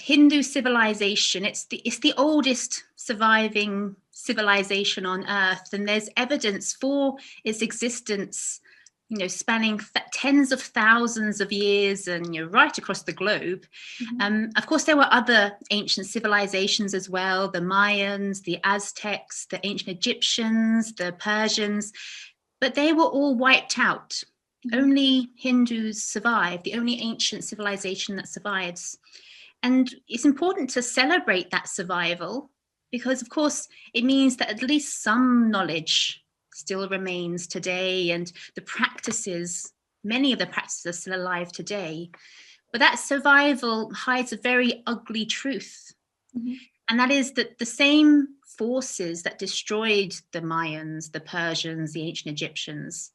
Hindu civilization, it's the oldest surviving civilization on Earth, and there's evidence for its existence, spanning tens of thousands of years and right across the globe. Of course, there were other ancient civilizations as well: the Mayans, the Aztecs, the ancient Egyptians, the Persians, but they were all wiped out. Only Hindus survive, the only ancient civilization that survives. And it's important to celebrate that survival because, of course, it means that at least some knowledge still remains today, and the practices, many of the practices are still alive today. But that survival hides a very ugly truth. And that is that the same forces that destroyed the Mayans, the Persians, the ancient Egyptians,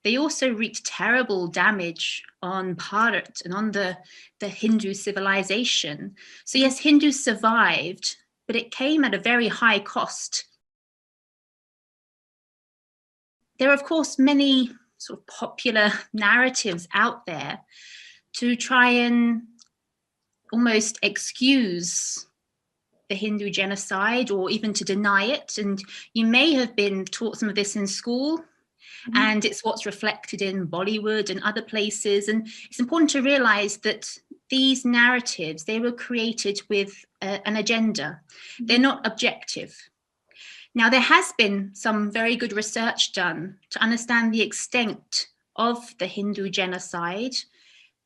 they also wreaked terrible damage on Bharat and on the Hindu civilization. So yes, Hindus survived, but it came at a very high cost. There are, of course, many sort of popular narratives out there to try and almost excuse the Hindu genocide or even to deny it. And you may have been taught some of this in school. And it's what's reflected in Bollywood and other places. And it's important to realize that these narratives, they were created with an agenda. They're not objective. Now, there has been some very good research done to understand the extent of the Hindu genocide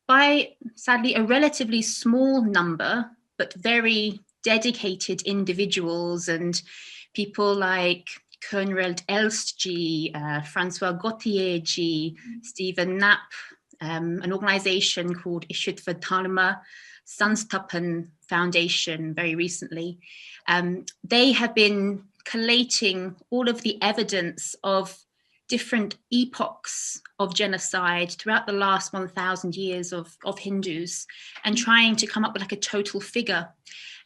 by, sadly, a relatively small number, but very dedicated individuals and people like Conrad Elst-ji, Francois Gauthier-ji, Stephen Knapp, an organization called Ishitva Dharma Sansthapan Foundation very recently. They have been collating all of the evidence of different epochs of genocide throughout the last 1,000 years of Hindus and trying to come up with like a total figure.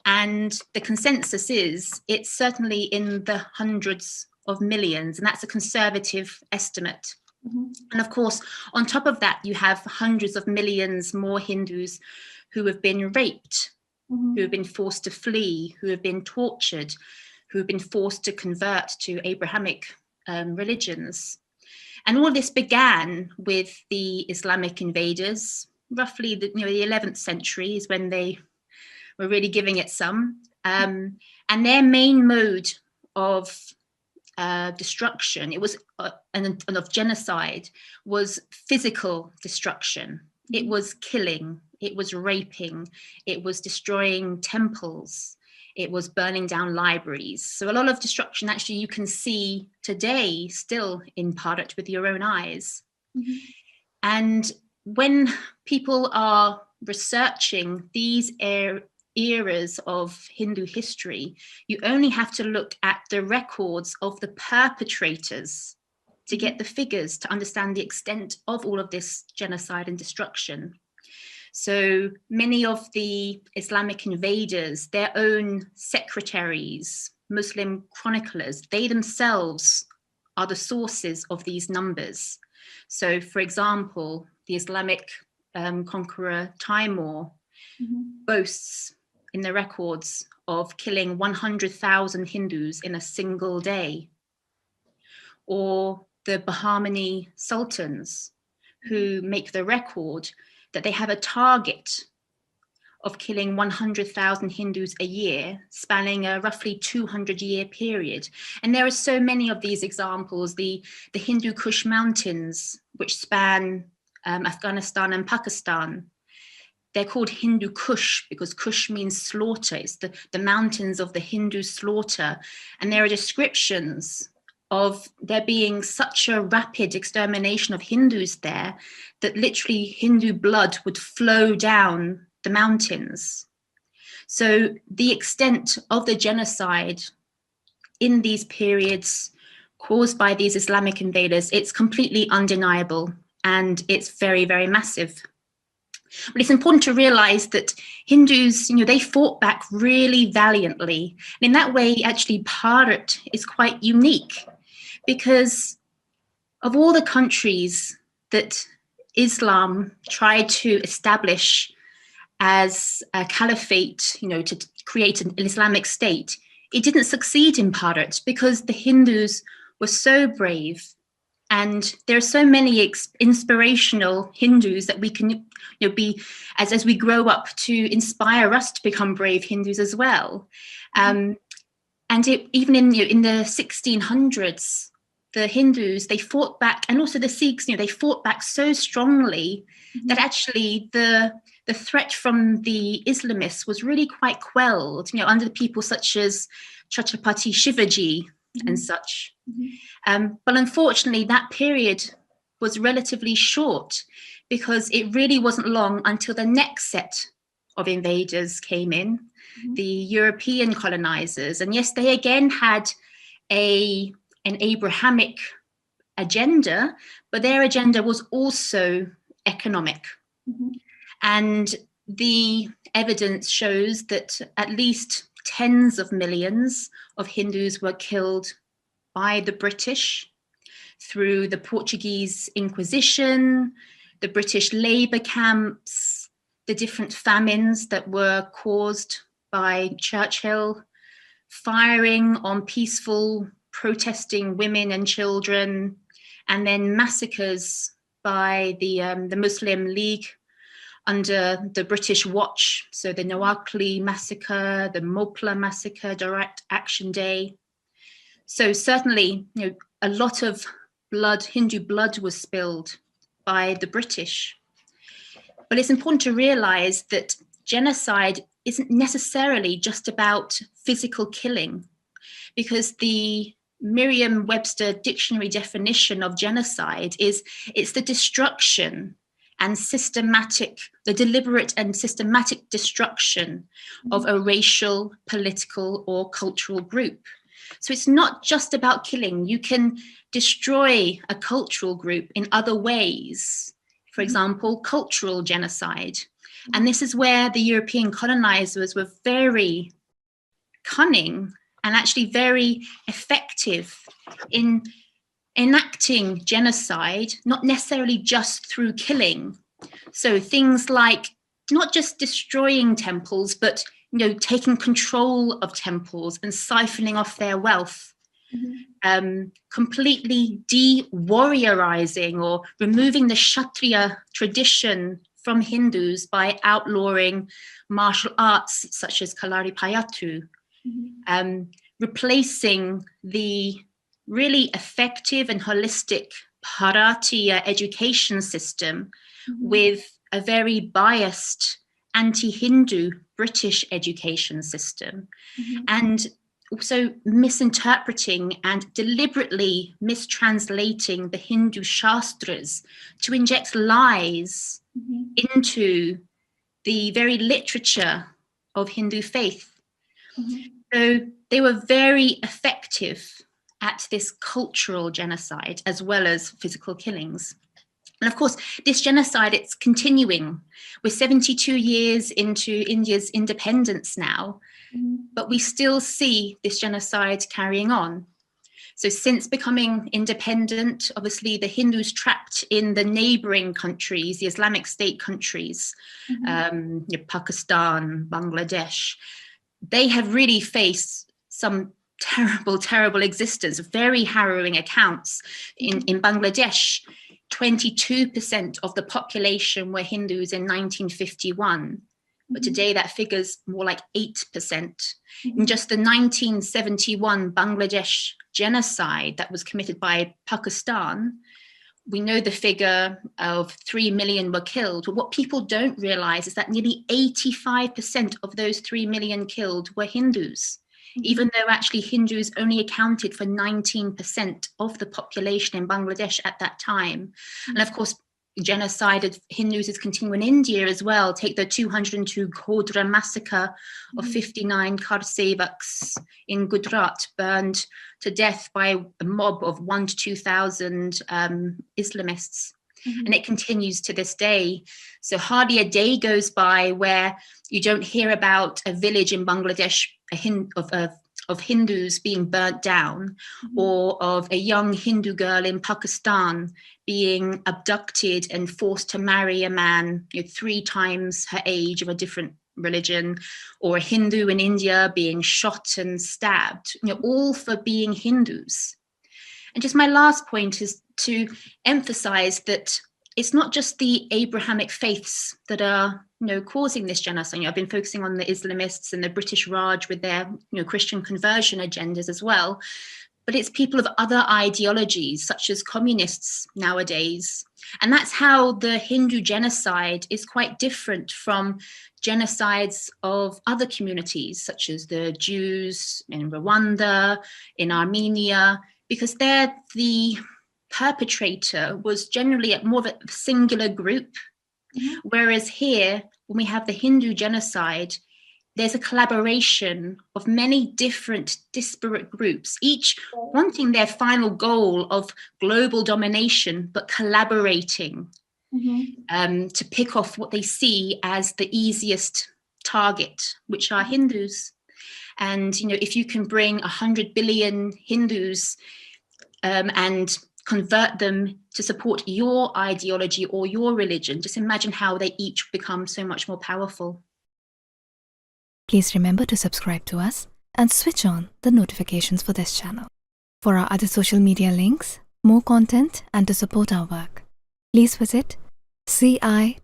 And the consensus is it's certainly in the hundreds of millions, and that's a conservative estimate. And of course, on top of that, you have hundreds of millions more Hindus who have been raped, who have been forced to flee, who have been tortured, who have been forced to convert to Abrahamic religions. And all this began with the Islamic invaders, roughly the 11th century is when they were really giving it some. And their main mode of destruction, it was and of genocide, was physical destruction. It was killing, it was raping, it was destroying temples, it was burning down libraries. So a lot of destruction actually you can see today still in Bharat with your own eyes. And when people are researching these eras of Hindu history, you only have to look at the records of the perpetrators to get the figures to understand the extent of all of this genocide and destruction. So many of the Islamic invaders, their own secretaries, Muslim chroniclers, they themselves are the sources of these numbers. So for example, the Islamic conqueror Timur boasts in the records of killing 100,000 Hindus in a single day. Or the Bahmani sultans, who make the record that they have a target of killing 100,000 Hindus a year, spanning a roughly 200-year period. And there are so many of these examples. The Hindu Kush mountains, which span Afghanistan and Pakistan, they're called Hindu Kush because Kush means slaughter. It's the mountains of the Hindu slaughter. And there are descriptions of there being such a rapid extermination of Hindus there that literally Hindu blood would flow down the mountains. So the extent of the genocide in these periods caused by these Islamic invaders, it's completely undeniable and it's very, very massive. But it's important to realize that Hindus, they fought back really valiantly. And in that way, actually, Bharat is quite unique because of all the countries that Islam tried to establish as a caliphate, to create an Islamic state, it didn't succeed in Bharat because the Hindus were so brave. And there are so many inspirational Hindus that we can be, as we grow up, to inspire us to become brave Hindus as well. And even in the 1600s, the Hindus, they fought back, and also the Sikhs, they fought back so strongly that actually the threat from the Islamists was really quite quelled, under the people such as Chhatrapati Shivaji and such. But unfortunately, that period was relatively short because it really wasn't long until the next set of invaders came in, the European colonizers. And yes, they again had an Abrahamic agenda, but their agenda was also economic. And the evidence shows that at least tens of millions of Hindus were killed by the British through the Portuguese Inquisition, the British labor camps, the different famines that were caused by Churchill, firing on peaceful protesting women and children, and then massacres by the Muslim League under the British watch. So the Noakhali massacre, the Mopla massacre, Direct Action Day. So certainly, a lot of blood, Hindu blood, was spilled by the British. But it's important to realize that genocide isn't necessarily just about physical killing, because the Merriam-Webster dictionary definition of genocide is it's the destruction and the deliberate and systematic destruction of a racial, political, or cultural group. So it's not just about killing. You can destroy a cultural group in other ways. For example, cultural genocide. And this is where the European colonizers were very cunning and actually very effective in enacting genocide, not necessarily just through killing. So things like not just destroying temples, but taking control of temples and siphoning off their wealth, completely de-warriorizing or removing the Kshatriya tradition from Hindus by outlawing martial arts such as Kalaripayattu, replacing the really effective and holistic Bharatiya education system with a very biased anti-Hindu British education system, and also misinterpreting and deliberately mistranslating the Hindu Shastras to inject lies into the very literature of Hindu faith. So they were very effective at this cultural genocide as well as physical killings. And of course, this genocide, it's continuing. We're 72 years into India's independence now, but we still see this genocide carrying on. So since becoming independent, obviously the Hindus trapped in the neighboring countries, the Islamic State countries, Pakistan, Bangladesh, they have really faced some terrible, terrible existence, very harrowing accounts. In Bangladesh, 22% of the population were Hindus in 1951, but today that figure's more like 8%. In just the 1971 Bangladesh genocide that was committed by Pakistan, we know the figure of 3 million were killed. But what people don't realize is that nearly 85% of those 3 million killed were Hindus, even though actually Hindus only accounted for 19% of the population in Bangladesh at that time. And of course, genocide of Hindus is continuing in India as well. Take the 202 Godhra massacre of 59 Karsevaks in Gujarat, burned to death by a mob of 1,000 to 2,000 Islamists. And it continues to this day. So hardly a day goes by where you don't hear about a village in Bangladesh, of Hindus being burnt down, or of a young Hindu girl in Pakistan being abducted and forced to marry a man 3 times her age of a different religion, or a Hindu in India being shot and stabbed, all for being Hindus. And just my last point is to emphasize that it's not just the Abrahamic faiths that are, causing this genocide. I've been focusing on the Islamists and the British Raj with their, Christian conversion agendas as well. But it's people of other ideologies, such as communists nowadays. And that's how the Hindu genocide is quite different from genocides of other communities, such as the Jews in Rwanda, in Armenia, because there the perpetrator was generally more of a singular group. Whereas here, when we have the Hindu genocide, there's a collaboration of many different disparate groups, each wanting their final goal of global domination, but collaborating to pick off what they see as the easiest target, which are Hindus. And, if you can bring 100 billion Hindus and convert them to support your ideology or your religion, just imagine how they each become so much more powerful. Please remember to subscribe to us and switch on the notifications for this channel. For our other social media links, more content, and to support our work, please visit citti.net.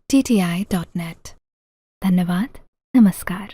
Dhanyavad. Namaskar.